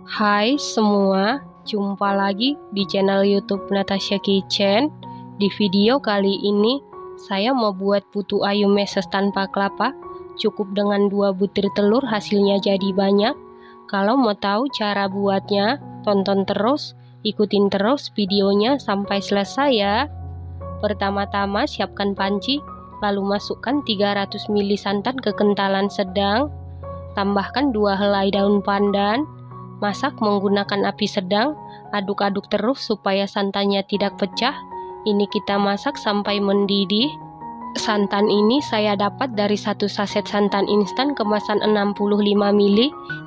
Hai semua, jumpa lagi di channel YouTube Natasha Kitchen. Di video kali ini, saya mau buat putu ayam meses tanpa kelapa. Cukup dengan 2 butir telur, hasilnya jadi banyak. Kalau mau tahu cara buatnya, tonton terus, ikutin terus videonya sampai selesai ya. Pertama-tama siapkan panci, lalu masukkan 300 ml santan kekentalan sedang. Tambahkan 2 helai daun pandan. Masak menggunakan api sedang, aduk-aduk terus supaya santannya tidak pecah. Ini kita masak sampai mendidih. Santan ini saya dapat dari 1 saset santan instan kemasan 65 ml,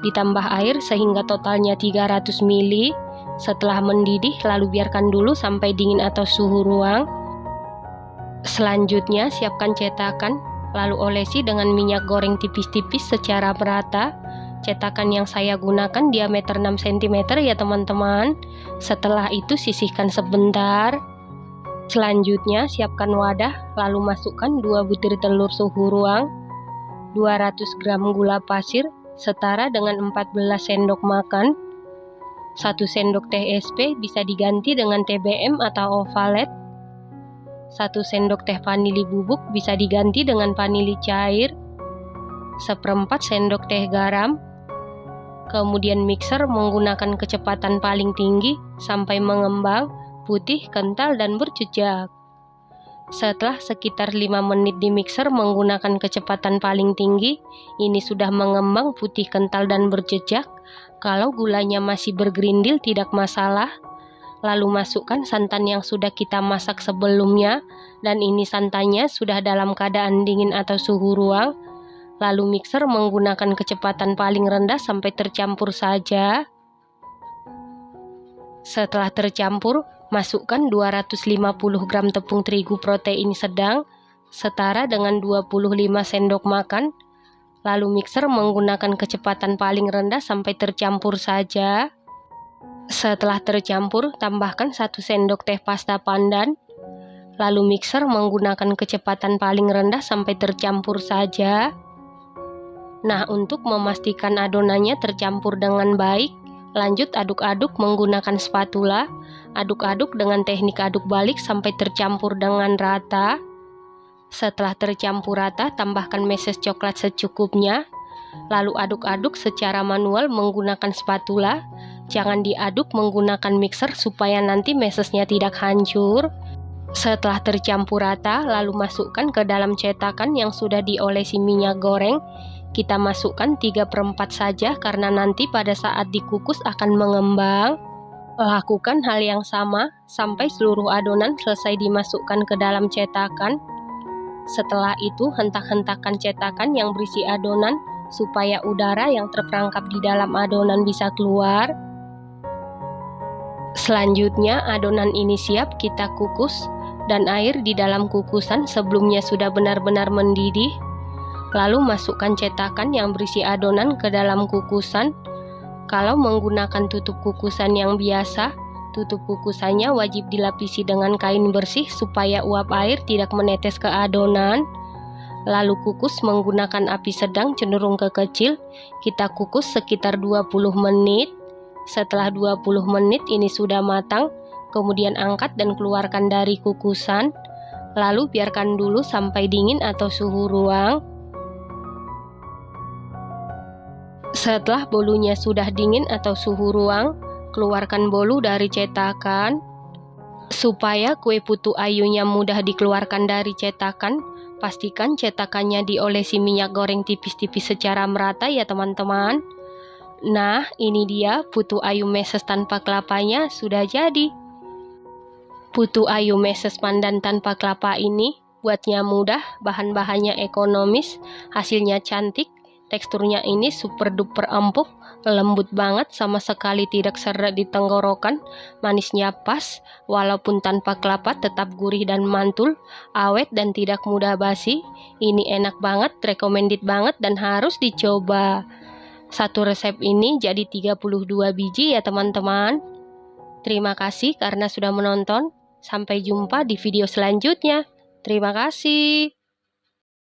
ditambah air sehingga totalnya 300 ml. Setelah mendidih, lalu biarkan dulu sampai dingin atau suhu ruang. Selanjutnya siapkan cetakan, lalu olesi dengan minyak goreng tipis-tipis secara merata. Cetakan yang saya gunakan diameter 6 cm ya teman-teman. Setelah itu sisihkan sebentar. Selanjutnya siapkan wadah, lalu masukkan 2 butir telur suhu ruang, 200 gram gula pasir setara dengan 14 sendok makan, 1 sendok teh SP bisa diganti dengan TBM atau ovalet, 1 sendok teh vanili bubuk bisa diganti dengan vanili cair, 1/4 sendok teh garam. Kemudian mixer menggunakan kecepatan paling tinggi sampai mengembang, putih, kental, dan berjejak. Setelah sekitar 5 menit di mixer menggunakan kecepatan paling tinggi, ini sudah mengembang, putih, kental, dan berjejak. Kalau gulanya masih bergerindil tidak masalah. Lalu masukkan santan yang sudah kita masak sebelumnya, dan ini santannya sudah dalam keadaan dingin atau suhu ruang. Lalu mixer menggunakan kecepatan paling rendah sampai tercampur saja. Setelah tercampur, masukkan 250 gram tepung terigu protein sedang setara dengan 25 sendok makan. Lalu mixer menggunakan kecepatan paling rendah sampai tercampur saja. Setelah tercampur, tambahkan 1 sendok teh pasta pandan. Lalu mixer menggunakan kecepatan paling rendah sampai tercampur saja. Nah, untuk memastikan adonannya tercampur dengan baik, lanjut aduk-aduk menggunakan spatula. Aduk-aduk dengan teknik aduk balik sampai tercampur dengan rata. Setelah tercampur rata, tambahkan meses coklat secukupnya. Lalu aduk-aduk secara manual menggunakan spatula. Jangan diaduk menggunakan mixer supaya nanti mesesnya tidak hancur. Setelah tercampur rata, lalu masukkan ke dalam cetakan yang sudah diolesi minyak goreng. Kita masukkan 3/4 saja karena nanti pada saat dikukus akan mengembang. Lakukan hal yang sama sampai seluruh adonan selesai dimasukkan ke dalam cetakan. Setelah itu hentak-hentakan cetakan yang berisi adonan supaya udara yang terperangkap di dalam adonan bisa keluar. Selanjutnya adonan ini siap kita kukus, dan air di dalam kukusan sebelumnya sudah benar-benar mendidih. Lalu masukkan cetakan yang berisi adonan ke dalam kukusan. Kalau menggunakan tutup kukusan yang biasa, tutup kukusannya wajib dilapisi dengan kain bersih supaya uap air tidak menetes ke adonan. Lalu kukus menggunakan api sedang cenderung ke kecil. Kita kukus sekitar 20 menit. Setelah 20 menit ini sudah matang, kemudian angkat dan keluarkan dari kukusan. Lalu biarkan dulu sampai dingin atau suhu ruang. Setelah bolunya sudah dingin atau suhu ruang, keluarkan bolu dari cetakan. Supaya kue putu ayunya mudah dikeluarkan dari cetakan, pastikan cetakannya diolesi minyak goreng tipis-tipis secara merata ya teman-teman. Nah, ini dia putu ayu meses tanpa kelapanya sudah jadi. Putu ayu meses pandan tanpa kelapa ini buatnya mudah, bahan-bahannya ekonomis, hasilnya cantik. Teksturnya ini super duper empuk, lembut banget, sama sekali tidak seret di tenggorokan, manisnya pas, walaupun tanpa kelapa tetap gurih dan mantul, awet dan tidak mudah basi. Ini enak banget, recommended banget dan harus dicoba. Satu resep ini jadi 32 biji ya teman-teman. Terima kasih karena sudah menonton. Sampai jumpa di video selanjutnya. Terima kasih.